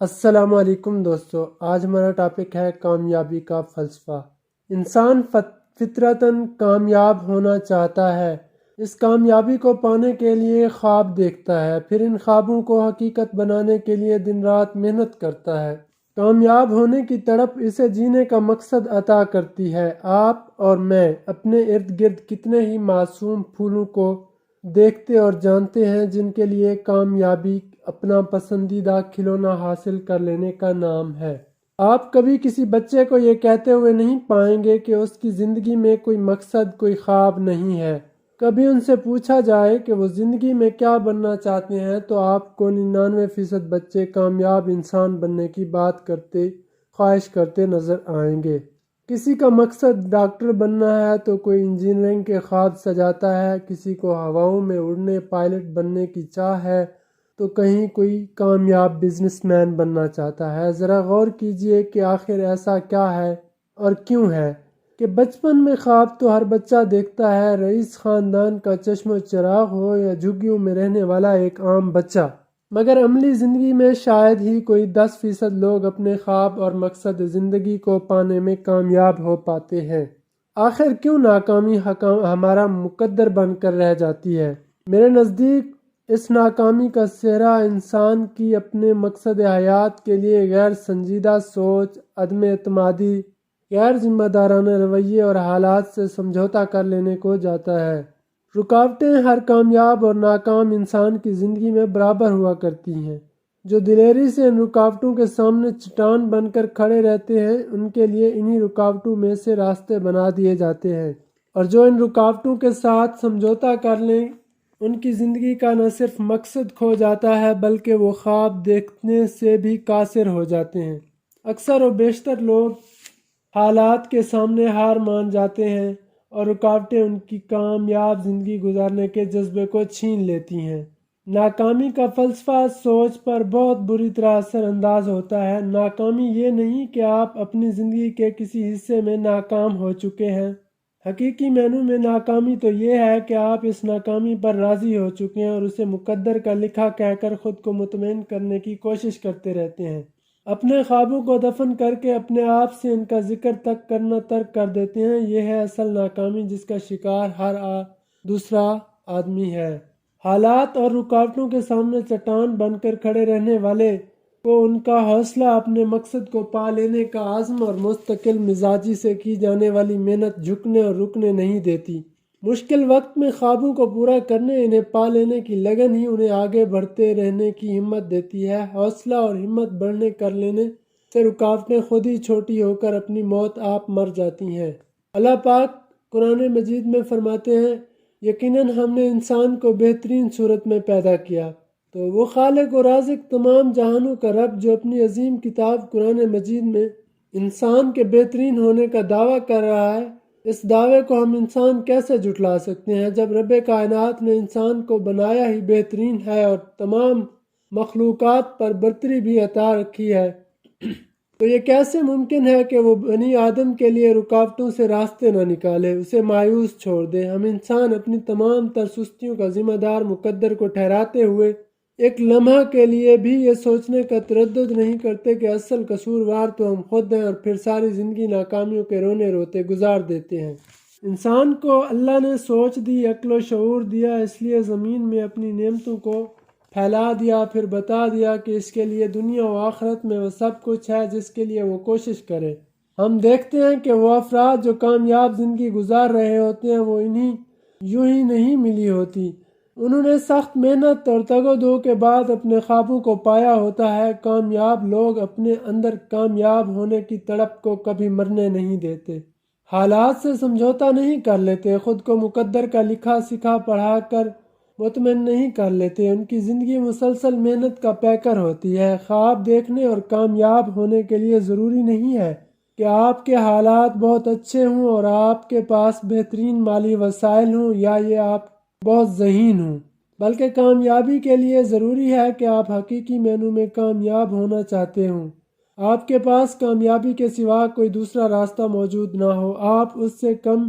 السلام علیکم دوستو، آج ہمارا ٹاپک ہے کامیابی کا فلسفہ۔ انسان فطرتاً کامیاب ہونا چاہتا ہے۔ اس کامیابی کو پانے کے لیے خواب دیکھتا ہے، پھر ان خوابوں کو حقیقت بنانے کے لیے دن رات محنت کرتا ہے۔ کامیاب ہونے کی تڑپ اسے جینے کا مقصد عطا کرتی ہے۔ آپ اور میں اپنے ارد گرد کتنے ہی معصوم پھولوں کو دیکھتے اور جانتے ہیں جن کے لیے کامیابی اپنا پسندیدہ کھلونا حاصل کر لینے کا نام ہے۔ آپ کبھی کسی بچے کو یہ کہتے ہوئے نہیں پائیں گے کہ اس کی زندگی میں کوئی مقصد، کوئی خواب نہیں ہے۔ کبھی ان سے پوچھا جائے کہ وہ زندگی میں کیا بننا چاہتے ہیں تو آپ کو 99% بچے کامیاب انسان بننے کی بات کرتے، خواہش کرتے نظر آئیں گے۔ کسی کا مقصد ڈاکٹر بننا ہے تو کوئی انجینئرنگ کے خواب سجاتا ہے، کسی کو ہواؤں میں اڑنے پائلٹ بننے کی چاہ ہے تو کہیں کوئی کامیاب بزنس مین بننا چاہتا ہے۔ ذرا غور کیجئے کہ آخر ایسا کیا ہے اور کیوں ہے کہ بچپن میں خواب تو ہر بچہ دیکھتا ہے، رئیس خاندان کا چشم و چراغ ہو یا جھگیوں میں رہنے والا ایک عام بچہ، مگر عملی زندگی میں شاید ہی کوئی 10% لوگ اپنے خواب اور مقصد زندگی کو پانے میں کامیاب ہو پاتے ہیں۔ آخر کیوں ناکامی ہمارا مقدر بن کر رہ جاتی ہے؟ میرے نزدیک اس ناکامی کا سہرا انسان کی اپنے مقصد حیات کے لیے غیر سنجیدہ سوچ، عدم اعتمادی، غیر ذمہ دارانہ رویے اور حالات سے سمجھوتا کر لینے کو جاتا ہے۔ رکاوٹیں ہر کامیاب اور ناکام انسان کی زندگی میں برابر ہوا کرتی ہیں۔ جو دلیری سے ان رکاوٹوں کے سامنے چٹان بن کر کھڑے رہتے ہیں، ان کے لیے انہی رکاوٹوں میں سے راستے بنا دیے جاتے ہیں، اور جو ان رکاوٹوں کے ساتھ سمجھوتا کر لیں، ان کی زندگی کا نہ صرف مقصد کھو جاتا ہے بلکہ وہ خواب دیکھنے سے بھی قاصر ہو جاتے ہیں۔ اکثر و بیشتر لوگ حالات کے سامنے ہار مان جاتے ہیں اور رکاوٹیں ان کی کامیاب زندگی گزارنے کے جذبے کو چھین لیتی ہیں۔ ناکامی کا فلسفہ سوچ پر بہت بری طرح اثر انداز ہوتا ہے۔ ناکامی یہ نہیں کہ آپ اپنی زندگی کے کسی حصے میں ناکام ہو چکے ہیں۔ حقیقی معنوں میں ناکامی تو یہ ہے کہ آپ اس ناکامی پر راضی ہو چکے ہیں اور اسے مقدر کا لکھا کہہ کر خود کو مطمئن کرنے کی کوشش کرتے رہتے ہیں۔ اپنے خوابوں کو دفن کر کے اپنے آپ سے ان کا ذکر تک کرنا ترک کر دیتے ہیں۔ یہ ہے اصل ناکامی جس کا شکار ہر دوسرا آدمی ہے۔ حالات اور رکاوٹوں کے سامنے چٹان بن کر کھڑے رہنے والے کو ان کا حوصلہ اپنے مقصد کو پا لینے کا عزم اور مستقل مزاجی سے کی جانے والی محنت جھکنے اور رکنے نہیں دیتی۔ مشکل وقت میں خوابوں کو پورا کرنے، انہیں پا لینے کی لگن ہی انہیں آگے بڑھتے رہنے کی ہمت دیتی ہے۔ حوصلہ اور ہمت بڑھنے کر لینے سے رکاوٹیں خود ہی چھوٹی ہو کر اپنی موت آپ مر جاتی ہیں۔ اللہ پاک قرآن مجید میں فرماتے ہیں، یقیناً ہم نے انسان کو بہترین صورت میں پیدا کیا۔ تو وہ خالق و رازق تمام جہانوں کا رب جو اپنی عظیم کتاب قرآن مجید میں انسان کے بہترین ہونے کا دعویٰ کر رہا ہے، اس دعوے کو ہم انسان کیسے جھٹلا سکتے ہیں جب رب کائنات نے انسان کو بنایا ہی بہترین ہے اور تمام مخلوقات پر برتری بھی عطا رکھی ہے؟ تو یہ کیسے ممکن ہے کہ وہ بنی آدم کے لیے رکاوٹوں سے راستے نہ نکالے، اسے مایوس چھوڑ دے؟ ہم انسان اپنی تمام تر سستیوں کا ذمہ دار مقدر کو ٹھہراتے ہوئے ایک لمحہ کے لیے بھی یہ سوچنے کا تردد نہیں کرتے کہ اصل قصوروار تو ہم خود ہیں، اور پھر ساری زندگی ناکامیوں کے رونے روتے گزار دیتے ہیں۔ انسان کو اللہ نے سوچ دی، عقل و شعور دیا، اس لیے زمین میں اپنی نعمتوں کو پھیلا دیا، پھر بتا دیا کہ اس کے لیے دنیا و آخرت میں وہ سب کچھ ہے جس کے لیے وہ کوشش کرے۔ ہم دیکھتے ہیں کہ وہ افراد جو کامیاب زندگی گزار رہے ہوتے ہیں وہ انہیں یوں ہی نہیں ملی ہوتی، انہوں نے سخت محنت اور تگ و دو کے بعد اپنے خوابوں کو پایا ہوتا ہے۔ کامیاب لوگ اپنے اندر کامیاب ہونے کی تڑپ کو کبھی مرنے نہیں دیتے، حالات سے سمجھوتا نہیں کر لیتے، خود کو مقدر کا لکھا سکھا پڑھا کر مطمئن نہیں کر لیتے۔ ان کی زندگی مسلسل محنت کا پیکر ہوتی ہے۔ خواب دیکھنے اور کامیاب ہونے کے لیے ضروری نہیں ہے کہ آپ کے حالات بہت اچھے ہوں اور آپ کے پاس بہترین مالی وسائل ہوں یا یہ آپ بہت ذہین ہوں، بلکہ کامیابی کے لیے ضروری ہے کہ آپ حقیقی معنوں میں کامیاب ہونا چاہتے ہوں، آپ کے پاس کامیابی کے سوا کوئی دوسرا راستہ موجود نہ ہو، آپ اس سے کم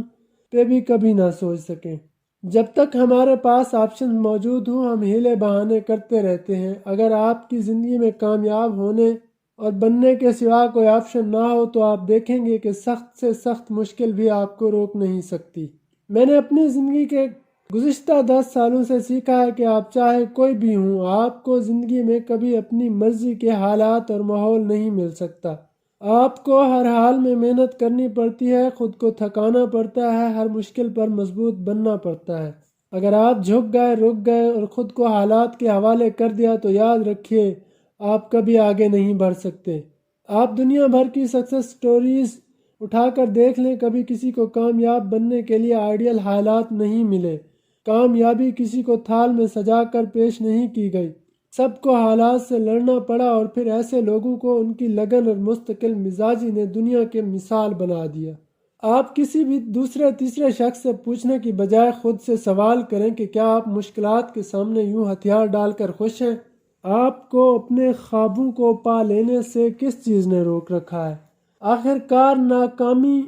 پہ بھی کبھی نہ سوچ سکیں۔ جب تک ہمارے پاس آپشن موجود ہوں ہم ہیلے بہانے کرتے رہتے ہیں۔ اگر آپ کی زندگی میں کامیاب ہونے اور بننے کے سوا کوئی آپشن نہ ہو تو آپ دیکھیں گے کہ سخت سے سخت مشکل بھی آپ کو روک نہیں سکتی۔ میں نے اپنی زندگی کے گزشتہ 10 سالوں سے سیکھا ہے کہ آپ چاہے کوئی بھی ہوں، آپ کو زندگی میں کبھی اپنی مرضی کے حالات اور ماحول نہیں مل سکتا۔ آپ کو ہر حال میں محنت کرنی پڑتی ہے، خود کو تھکانا پڑتا ہے، ہر مشکل پر مضبوط بننا پڑتا ہے۔ اگر آپ جھک گئے، رک گئے اور خود کو حالات کے حوالے کر دیا تو یاد رکھیے آپ کبھی آگے نہیں بڑھ سکتے۔ آپ دنیا بھر کی سکسیس سٹوریز اٹھا کر دیکھ لیں، کبھی کسی کو کامیاب بننے کے لیے آئیڈیل حالات نہیں ملے۔ کامیابی کسی کو تھال میں سجا کر پیش نہیں کی گئی، سب کو حالات سے لڑنا پڑا، اور پھر ایسے لوگوں کو ان کی لگن اور مستقل مزاجی نے دنیا کے مثال بنا دیا۔ آپ کسی بھی دوسرے تیسرے شخص سے پوچھنے کی بجائے خود سے سوال کریں کہ کیا آپ مشکلات کے سامنے یوں ہتھیار ڈال کر خوش ہیں؟ آپ کو اپنے خوابوں کو پا لینے سے کس چیز نے روک رکھا ہے؟ آخر کار ناکامی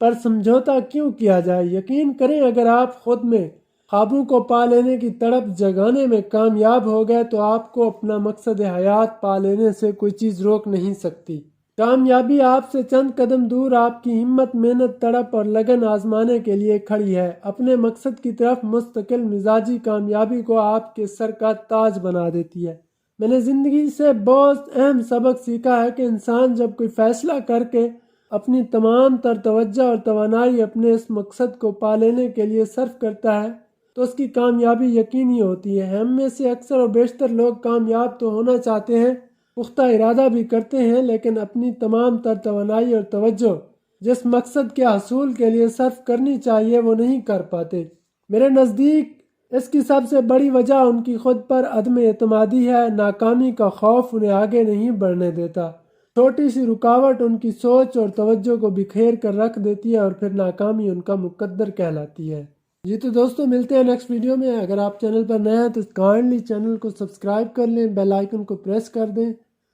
پر سمجھوتا کیوں کیا جائے؟ یقین کریں اگر آپ خود میں خوابوں کو پا لینے کی تڑپ جگانے میں کامیاب ہو گئے تو آپ کو اپنا مقصد حیات پا لینے سے کوئی چیز روک نہیں سکتی۔ کامیابی آپ سے چند قدم دور آپ کی ہمت، محنت، تڑپ اور لگن آزمانے کے لیے کھڑی ہے۔ اپنے مقصد کی طرف مستقل مزاجی کامیابی کو آپ کے سر کا تاج بنا دیتی ہے۔ میں نے زندگی سے بہت اہم سبق سیکھا ہے کہ انسان جب کوئی فیصلہ کر کے اپنی تمام تر توجہ اور توانائی اپنے اس مقصد کو پا لینے کے لیے صرف کرتا ہے تو اس کی کامیابی یقینی ہوتی ہے۔ ہم میں سے اکثر و بیشتر لوگ کامیاب تو ہونا چاہتے ہیں، پختہ ارادہ بھی کرتے ہیں، لیکن اپنی تمام تر توانائی اور توجہ جس مقصد کے حصول کے لیے صرف کرنی چاہیے وہ نہیں کر پاتے۔ میرے نزدیک اس کی سب سے بڑی وجہ ان کی خود پر عدم اعتمادی ہے۔ ناکامی کا خوف انہیں آگے نہیں بڑھنے دیتا۔ چھوٹی سی رکاوٹ ان کی سوچ اور توجہ کو بکھیر کر رکھ دیتی ہے اور پھر ناکامی ان کا مقدر کہلاتی ہے۔ جی تو دوستو، ملتے ہیں نیکسٹ ویڈیو میں۔ اگر آپ چینل پر نئے ہیں تو کائنڈلی چینل کو سبسکرائب کر لیں، بیل آئیکن کو پریس کر دیں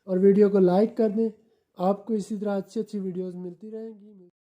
اور ویڈیو کو لائک کر دیں۔ آپ کو اسی طرح اچھی ویڈیوز ملتی رہیں گی۔